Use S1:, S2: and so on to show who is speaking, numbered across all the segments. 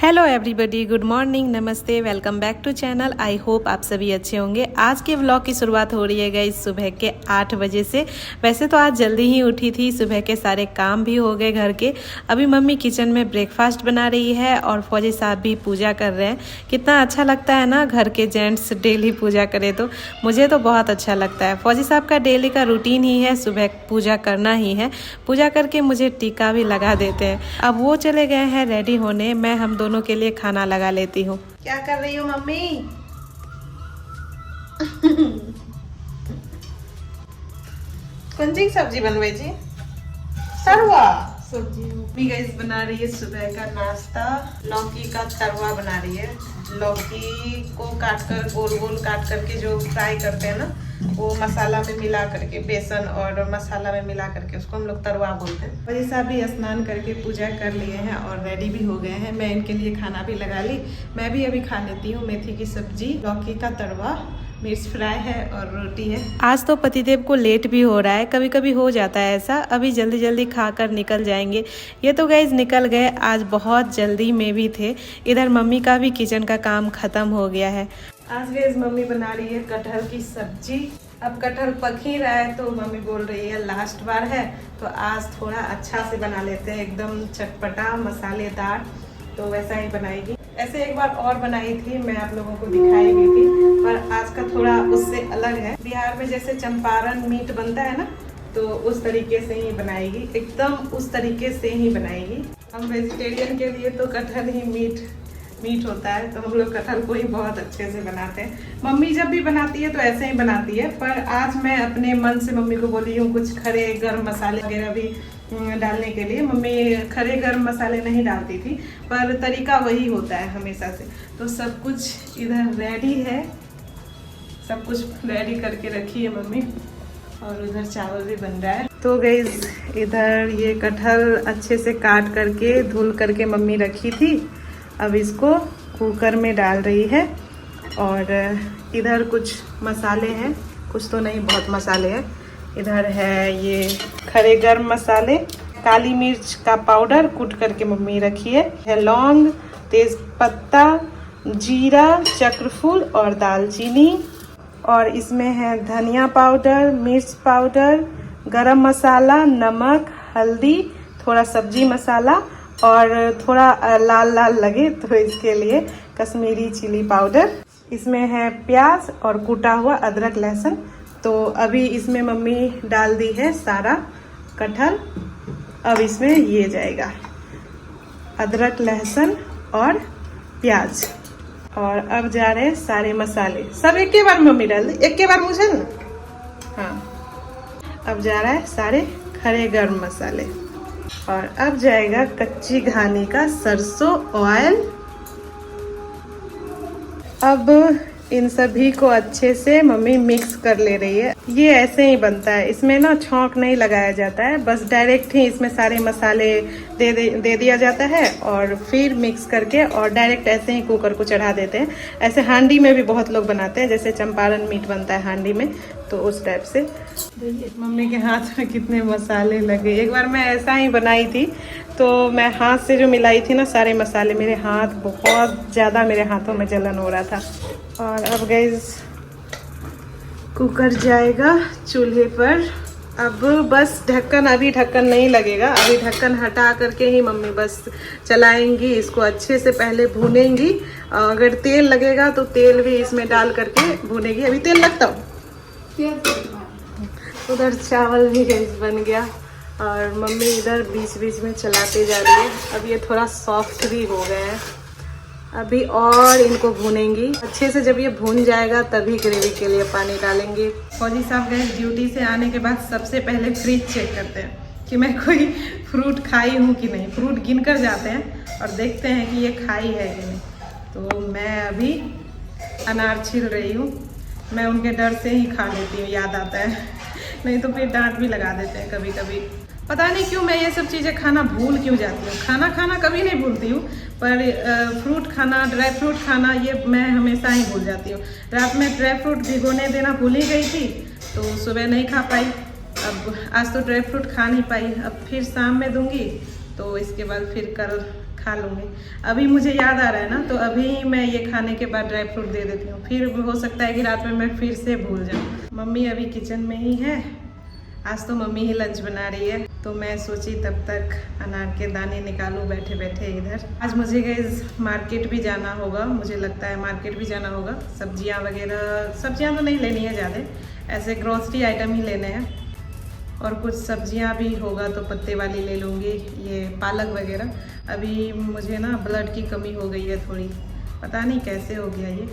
S1: Hello everybody, good morning, नमस्ते, welcome back to channel. I hope आप सभी अच्छे होंगे। आज के व्लॉग की शुरुआत हो रही है गाइस सुबह के 8 बजे से। वैसे तो आज जल्दी ही उठी थी, सुबह के सारे काम भी हो गए घर के। अभी मम्मी किचन में ब्रेकफास्ट बना रही है और फौजी साहब भी पूजा कर रहे हैं। कितना अच्छा लगता है ना, घर के जेंट्स डेली पूजा करे तो मुझे तो बहुत अच्छा लगता है। फौजी साहब का डेली का रूटीन ही है सुबह पूजा करना ही है। पूजा करके मुझे टीका भी लगा देते हैं। अब वो चले गए हैं रेडी होने, मैं हम दोनों के लिए खाना लगा लेती हूँ। क्या कर रही हो मम्मी? कौन सी सब्जी बनवे जी? तरुआ सब्जी भी गाइस बना रही है। सुबह का नाश्ता लौकी का तरुआ बना रही है। लौकी को काट कर गोल गोल काट करके जो फ्राई करते हैं ना, वो मसाला में मिला करके, बेसन और मसाला में मिला करके उसको हम लोग तरुआ बोलते हैं। वही साहब भी स्नान करके पूजा कर लिए हैं और रेडी भी हो गए हैं। मैं इनके लिए खाना भी लगा ली। मैं भी अभी खा लेती हूँ मेथी की सब्जी, लौकी का तरुआ, मिर्च फ्राई है और रोटी है। आज तो पतिदेव को लेट भी हो रहा है, कभी कभी हो जाता है ऐसा। अभी जल्दी जल्दी खाकर निकल जाएंगे। ये तो गाइस निकल गए, आज बहुत जल्दी में भी थे। इधर मम्मी का भी किचन का काम खत्म हो गया है। आज गाइस मम्मी बना रही है कटहल की सब्जी। अब कटहल पक ही रहा है तो मम्मी बोल रही है लास्ट बार है तो आज थोड़ा अच्छा से बना लेते हैं, एकदम चटपटा मसालेदार। तो वैसा ही बनाएगी। ऐसे एक बार और बनाई थी, मैं आप लोगों को दिखाई भी थी, पर आज का थोड़ा उससे अलग है। बिहार में जैसे चंपारण मीट बनता है ना, तो उस तरीके से ही बनाएगी, एकदम उस तरीके से ही बनाएगी। हम वेजिटेरियन के लिए तो कटहल ही मीट होता है, तो हम लोग कटहल को ही बहुत अच्छे से बनाते हैं। मम्मी जब भी बनाती है तो ऐसे ही बनाती है, पर आज मैं अपने मन से मम्मी को बोली हूँ कुछ खड़े गर्म मसाले वगैरह भी डालने के लिए। मम्मी खड़े गर्म मसाले नहीं डालती थी, पर तरीका वही होता है हमेशा से। तो सब कुछ इधर रेडी है, सब कुछ रेडी करके रखी है मम्मी, और उधर चावल भी बन रहा है। तो गाइस इधर ये कटहल अच्छे से काट करके धुल करके मम्मी रखी थी। अब इसको कुकर में डाल रही है। और इधर कुछ मसाले हैं, कुछ तो नहीं बहुत मसाले हैं। इधर है ये खड़े गर्म मसाले, काली मिर्च का पाउडर कूट करके मम्मी रखी है, लौंग, तेज पत्ता, जीरा, चक्रफूल और दालचीनी। और इसमें है धनिया पाउडर, मिर्च पाउडर, गरम मसाला, नमक, हल्दी, थोड़ा सब्जी मसाला और थोड़ा लाल लाल लगे तो इसके लिए कश्मीरी चिली पाउडर। इसमें है प्याज और कूटा हुआ अदरक लहसुन। तो अभी इसमें मम्मी डाल दी है सारा कटहल। अब इसमें ये जाएगा अदरक लहसुन और प्याज। और अब जा रहे हैं सारे मसाले, सब एक के बार मम्मी डाल दी, एक के बार मुझे ना। हाँ, अब जा रहा है सारे खड़े गर्म मसाले। और अब जाएगा कच्ची घानी का सरसों ऑयल। अब इन सभी को अच्छे से मम्मी मिक्स कर ले रही है। ये ऐसे ही बनता है, इसमें ना छौंक नहीं लगाया जाता है, बस डायरेक्ट ही इसमें सारे मसाले दे दिया जाता है और फिर मिक्स करके और डायरेक्ट ऐसे ही कुकर को चढ़ा देते हैं। ऐसे हांडी में भी बहुत लोग बनाते हैं, जैसे चंपारण मीट बनता है हांडी में, तो उस टाइप से। देखिए मम्मी के हाथ में कितने मसाले लगे। एक बार मैं ऐसा ही बनाई थी, तो मैं हाथ से जो मिलाई थी ना सारे मसाले, मेरे हाथ बहुत ज़्यादा, मेरे हाथों में जलन हो रहा था। और अब गाइस कुकर जाएगा चूल्हे पर। अब बस ढक्कन, अभी ढक्कन नहीं लगेगा, अभी ढक्कन हटा करके ही मम्मी बस चलाएंगी। इसको अच्छे से पहले भूनेंगी, अगर तेल लगेगा तो तेल भी इसमें डाल करके भूनेगी। अभी तेल लगता हो। उधर चावल भी गाइस बन गया और मम्मी इधर बीच बीच में चलाते जा रही है। अब ये थोड़ा सॉफ्ट भी हो गए हैं, अभी और इनको भूनेंगी अच्छे से। जब ये भून जाएगा तभी ग्रेवी के लिए पानी डालेंगे। फौजी साहब गए ड्यूटी से आने के बाद सबसे पहले फ्रिज चेक करते हैं कि मैं कोई फ्रूट खाई हूँ कि नहीं। फ्रूट गिन कर जाते हैं और देखते हैं कि ये खाई है कि नहीं। तो मैं अभी अनार छील रही हूँ। मैं उनके डर से ही खा लेती हूँ, याद आता है, नहीं तो फिर डांट भी लगा देते हैं कभी कभी। पता नहीं क्यों मैं ये सब चीज़ें खाना भूल क्यों जाती हूँ। खाना कभी नहीं भूलती हूँ, पर फ्रूट खाना, ड्राई फ्रूट खाना, ये मैं हमेशा ही भूल जाती हूँ। रात में ड्राई फ्रूट भिगोने देना भूल ही गई थी, तो सुबह नहीं खा पाई। अब आज तो ड्राई फ्रूट खा नहीं पाई, अब फिर शाम में दूंगी, तो इसके बाद फिर कल खा लूँगी। अभी मुझे याद आ रहा है ना, तो अभी मैं ये खाने के बाद ड्राई फ्रूट दे देती हूँ, फिर हो सकता है कि रात में मैं फिर से भूल जाऊँ। मम्मी अभी किचन में ही है, आज तो मम्मी ही लंच बना रही है, तो मैं सोची तब तक अनार के दाने निकालूं बैठे बैठे इधर। आज मुझे गाइस मार्केट भी जाना होगा, मुझे लगता है मार्केट भी जाना होगा। सब्जियां वगैरह, सब्जियां तो नहीं लेनी है ज़्यादा, ऐसे ग्रोसरी आइटम ही लेने हैं। और कुछ सब्जियां भी होगा तो पत्ते वाली ले लूँगी, ये पालक वगैरह। अभी मुझे ना ब्लड की कमी हो गई है थोड़ी, पता नहीं कैसे हो गया ये,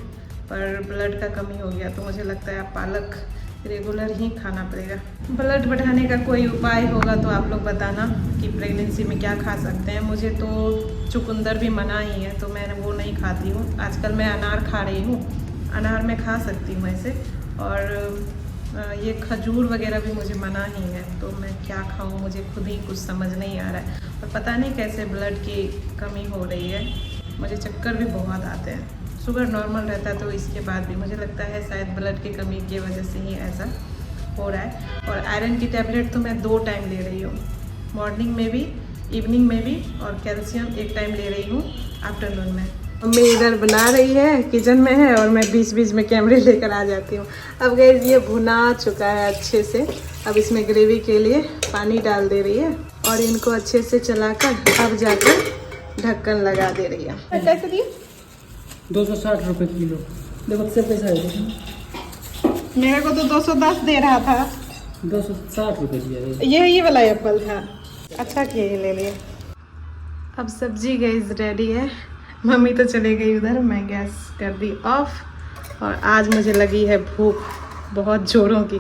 S1: पर ब्लड का कमी हो गया, तो मुझे लगता है पालक रेगुलर ही खाना पड़ेगा। ब्लड बढ़ाने का कोई उपाय होगा तो आप लोग बताना कि प्रेगनेंसी में क्या खा सकते हैं। मुझे तो चुकंदर भी मना ही है, तो मैं वो नहीं खाती हूँ। आजकल मैं अनार खा रही हूँ, अनार मैं खा सकती हूँ ऐसे। और ये खजूर वगैरह भी मुझे मना ही है, तो मैं क्या खाऊँ मुझे खुद ही कुछ समझ नहीं आ रहा है। और पता नहीं कैसे ब्लड की कमी हो रही है, मुझे चक्कर भी बहुत आते हैं। शुगर नॉर्मल रहता है, तो इसके बाद भी मुझे लगता है शायद ब्लड की कमी की वजह से ही ऐसा हो रहा है। और आयरन की टैबलेट तो मैं 2 टाइम ले रही हूँ, मॉर्निंग में भी, इवनिंग में भी, और कैल्शियम 1 टाइम ले रही हूँ आफ्टरनून में। मम्मी इधर बना रही है, किचन में है, और मैं बीच बीच में कैमरे लेकर आ जाती हूँ। अब गाइस ये भुना चुका है अच्छे से, अब इसमें ग्रेवी के लिए पानी डाल दे रही है, और इनको अच्छे से चलाकर अब जाकर ढक्कन लगा दे रही है। कैसे दिए?
S2: 260 रुपये किलो। देखो से पैसा है,
S1: मेरे को तो 210 दे रहा था।
S2: 260 रुपये दिया।
S1: ये वाला एप्पल था, अच्छा किया ये ले लिए। अब सब्जी गैस रेडी है, मम्मी तो चले गई उधर, मैं गैस कर दी ऑफ। और आज मुझे लगी है भूख बहुत जोरों की,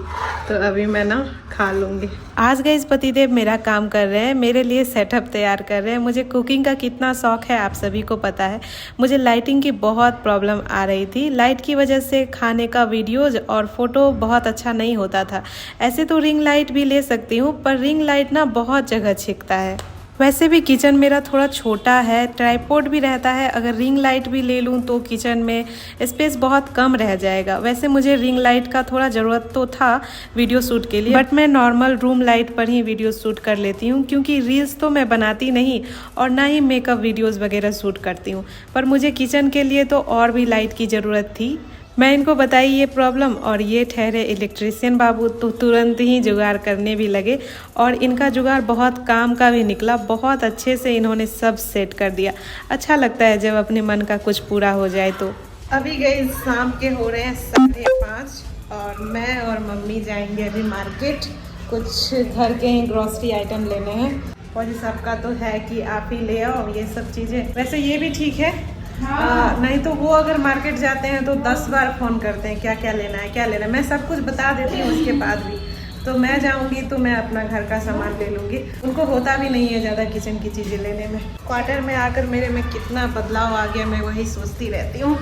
S1: तो अभी मैं ना खा लूँगी। आज गए पतिदेव मेरा काम कर रहे हैं, मेरे लिए सेटअप तैयार कर रहे हैं। मुझे कुकिंग का कितना शौक है आप सभी को पता है। मुझे लाइटिंग की बहुत प्रॉब्लम आ रही थी, लाइट की वजह से खाने का वीडियोज और फोटो बहुत अच्छा नहीं होता था। ऐसे तो रिंग लाइट भी ले सकती हूँ, पर रिंग लाइट ना बहुत जगह छिकता है। वैसे भी किचन मेरा थोड़ा छोटा है, ट्राइपॉड भी रहता है, अगर रिंग लाइट भी ले लूँ तो किचन में स्पेस बहुत कम रह जाएगा। वैसे मुझे रिंग लाइट का थोड़ा ज़रूरत तो था वीडियो शूट के लिए, बट मैं नॉर्मल रूम लाइट पर ही वीडियो शूट कर लेती हूँ, क्योंकि रील्स तो मैं बनाती नहीं और ना ही मेकअप वीडियोज़ वगैरह शूट करती हूँ। पर मुझे किचन के लिए तो और भी लाइट की ज़रूरत थी। मैं इनको बताई ये प्रॉब्लम, और ये ठहरे इलेक्ट्रीशियन बाबू तो तुरंत ही जुगाड़ करने भी लगे, और इनका जुगाड़ बहुत काम का भी निकला। बहुत अच्छे से इन्होंने सब सेट कर दिया। अच्छा लगता है जब अपने मन का कुछ पूरा हो जाए तो। अभी गई शाम के हो रहे हैं 5:30, और मैं और मम्मी जाएंगे अभी मार्केट, कुछ घर के ही ग्रॉसरी आइटम लेने हैं। और इस सबका तो है कि आप ही ले आओ ये सब चीज़ें। वैसे ये भी ठीक है, नहीं तो वो अगर मार्केट जाते हैं तो 10 बार फ़ोन करते हैं क्या क्या लेना है क्या लेना है। मैं सब कुछ बता देती हूँ उसके बाद भी, तो मैं जाऊँगी तो मैं अपना घर का सामान ले लूँगी। उनको होता भी नहीं है ज़्यादा किचन की चीज़ें लेने में। क्वार्टर में आकर मेरे में कितना बदलाव आ गया, मैं वही सोचती रहती हूँ।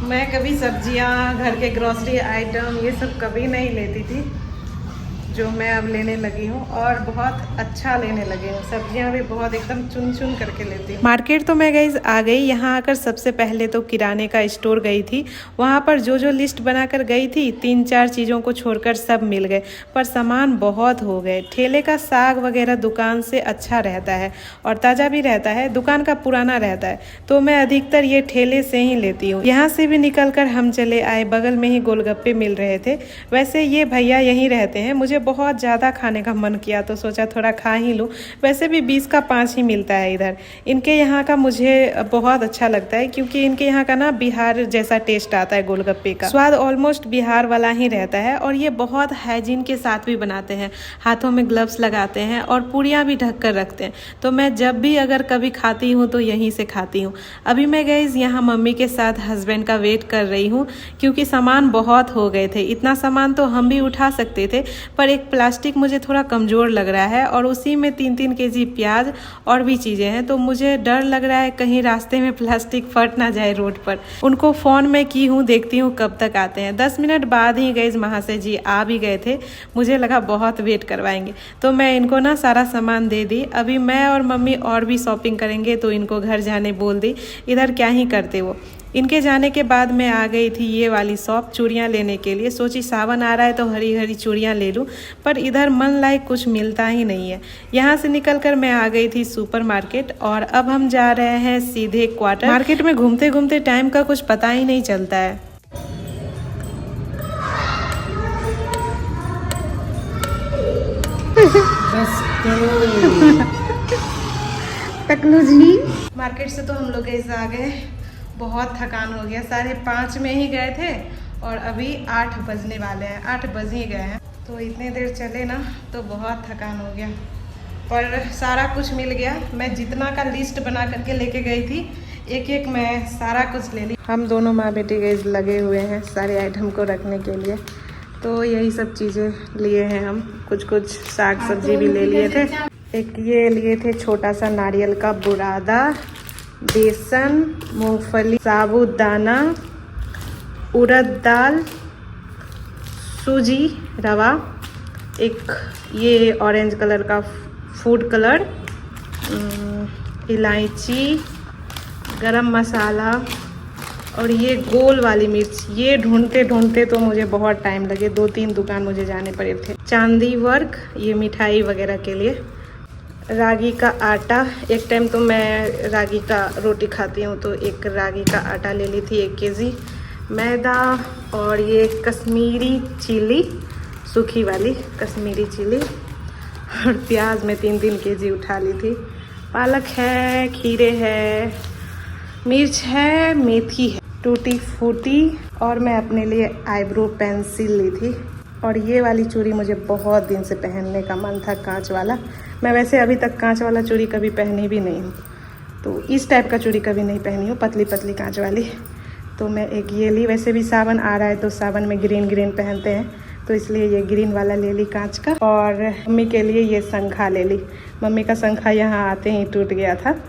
S1: मैं कभी सब्जियाँ, घर के ग्रॉसरी आइटम, ये सब कभी नहीं लेती थी, जो मैं अब लेने लगी हूँ, और बहुत अच्छा लेने लगी हूँ। सब्जियाँ भी बहुत एकदम चुन चुन करके लेती हूँ। मार्केट तो मैं गई आ गई, यहाँ आकर सबसे पहले तो किराने का स्टोर गई थी। वहाँ पर जो जो लिस्ट बनाकर गई थी 3-4 चीज़ों को छोड़कर सब मिल गए, पर सामान बहुत हो गए। ठेले का साग वगैरह दुकान से अच्छा रहता है और ताज़ा भी रहता है, दुकान का पुराना रहता है, तो मैं अधिकतर ये ठेले से ही लेती हूँ। यहाँ से भी निकल कर हम चले आए, बगल में ही गोलगप्पे मिल रहे थे। वैसे ये भैया यहीं रहते हैं, मुझे बहुत ज़्यादा खाने का मन किया तो सोचा थोड़ा खा ही लूँ। वैसे भी 20 का 5 ही मिलता है इधर। इनके यहाँ का मुझे बहुत अच्छा लगता है, क्योंकि इनके यहाँ का ना बिहार जैसा टेस्ट आता है गोलगप्पे का, स्वाद ऑलमोस्ट बिहार वाला ही रहता है। और ये बहुत हाइजीन के साथ भी बनाते हैं, हाथों में ग्लव्स लगाते हैं और पूरियाँ भी ढक कर रखते हैं। तो मैं जब भी अगर कभी खाती हूँ तो यहीं से खाती हूँ। अभी मैं गई यहाँ मम्मी के साथ हस्बैंड का वेट कर रही हूँ, क्योंकि सामान बहुत हो गए थे। इतना सामान तो हम भी उठा सकते थे, पर एक प्लास्टिक मुझे थोड़ा कमज़ोर लग रहा है, और उसी में 3-3 केजी प्याज और भी चीज़ें हैं, तो मुझे डर लग रहा है कहीं रास्ते में प्लास्टिक फट ना जाए रोड पर। उनको फ़ोन में की हूँ, देखती हूँ कब तक आते हैं। 10 मिनट बाद ही गई महाशय जी आ भी गए थे, मुझे लगा बहुत वेट करवाएंगे, तो मैं इनको ना सारा सामान दे दी। अभी मैं और मम्मी और भी शॉपिंग करेंगे, तो इनको घर जाने बोल दी, इधर क्या ही करते वो। इनके जाने के बाद मैं आ गई थी ये वाली शॉप चूड़ियाँ लेने के लिए। सोची सावन आ रहा है तो हरी हरी चूड़ियाँ ले लूँ, पर इधर मन लायक कुछ मिलता ही नहीं है। यहाँ से निकलकर मैं आ गई थी सुपरमार्केट और अब हम जा रहे हैं सीधे क्वार्टर। मार्केट में घूमते घूमते टाइम का कुछ पता ही नहीं चलता है।
S2: बस करो।
S1: टकलू जी, मार्केट से तो हम लोग ऐसे आ गए, बहुत थकान हो गया। 5:30 में ही गए थे और अभी 8 बजने वाले हैं, 8 बज ही गए हैं। तो इतने देर चले ना तो बहुत थकान हो गया, पर सारा कुछ मिल गया। मैं जितना का लिस्ट बना करके लेके गई थी, एक एक मैं सारा कुछ ले ली। हम दोनों माँ बेटी गए लगे हुए हैं सारे आइटम को रखने के लिए, तो यही सब चीज़ें लिए हैं हम। कुछ कुछ साग सब्जी भी ले लिए थे। एक ये लिए थे छोटा सा नारियल का बुरादा, बेसन, मूंगफली, साबूदाना, उड़द दाल, सूजी, रवा, एक ये ऑरेंज कलर का फूड कलर, इलायची, गरम मसाला और ये गोल वाली मिर्च। ये ढूंढते ढूंढते तो मुझे बहुत टाइम लगे, 2-3 दुकान मुझे जाने पड़े थे। चांदी वर्क, ये मिठाई वगैरह के लिए। रागी का आटा, एक टाइम तो मैं रागी का रोटी खाती हूँ तो एक रागी का आटा ले ली थी 1 केजी। मैदा और ये कश्मीरी चिली, सूखी वाली कश्मीरी चिली, और प्याज में 3-3 केजी उठा ली थी। पालक है, खीरे है, मिर्च है, मेथी है, टूटी फूटी, और मैं अपने लिए आईब्रो पेंसिल ली थी। और ये वाली चूड़ी मुझे बहुत दिन से पहनने का मन था, कांच वाला। मैं वैसे अभी तक कांच वाला चूड़ी कभी पहनी भी नहीं हूँ, तो इस टाइप का चूड़ी कभी नहीं पहनी हूँ, पतली पतली कांच वाली। तो मैं एक ये ली। वैसे भी सावन आ रहा है तो सावन में ग्रीन ग्रीन पहनते हैं, तो इसलिए ये ग्रीन वाला ले ली कांच का। और मम्मी के लिए ये शंखा ले ली। मम्मी का शंखा यहाँ आते ही टूट गया था,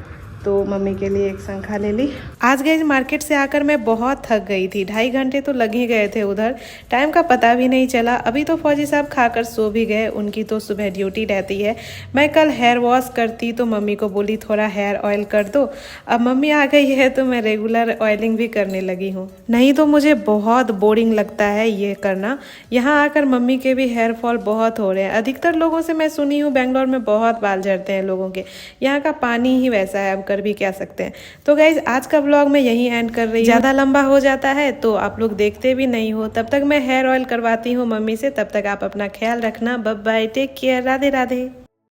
S1: तो मम्मी के लिए एक शंखा ले ली। आज गई मार्केट से आकर मैं बहुत थक गई थी, 2.5 घंटे तो लग ही गए थे उधर, टाइम का पता भी नहीं चला। अभी तो फौजी साहब खाकर सो भी गए, उनकी तो सुबह ड्यूटी रहती है। मैं कल हेयर वॉश करती तो मम्मी को बोली थोड़ा हेयर ऑयल कर दो। अब मम्मी आ गई है तो मैं रेगुलर ऑयलिंग भी करने लगी हूँ, नहीं तो मुझे बहुत बोरिंग लगता है ये करना। यहाँ आकर मम्मी के भी हेयर फॉल बहुत हो रहे हैं। अधिकतर लोगों से मैं सुनी हूँ बेंगलोर में बहुत बाल झड़ते हैं लोगों के, यहाँ का पानी ही वैसा है, अब कर भी क्या सकते हैं। तो गाइज आज का व्लॉग मैं यहीं एंड कर रही हूँ, ज़्यादा लंबा हो जाता है तो आप लोग देखते भी नहीं हो। तब तक मैं हेयर ऑयल करवाती हूँ मम्मी से, तब तक आप अपना ख्याल रखना। Bye bye, take care, Radhe Radhe.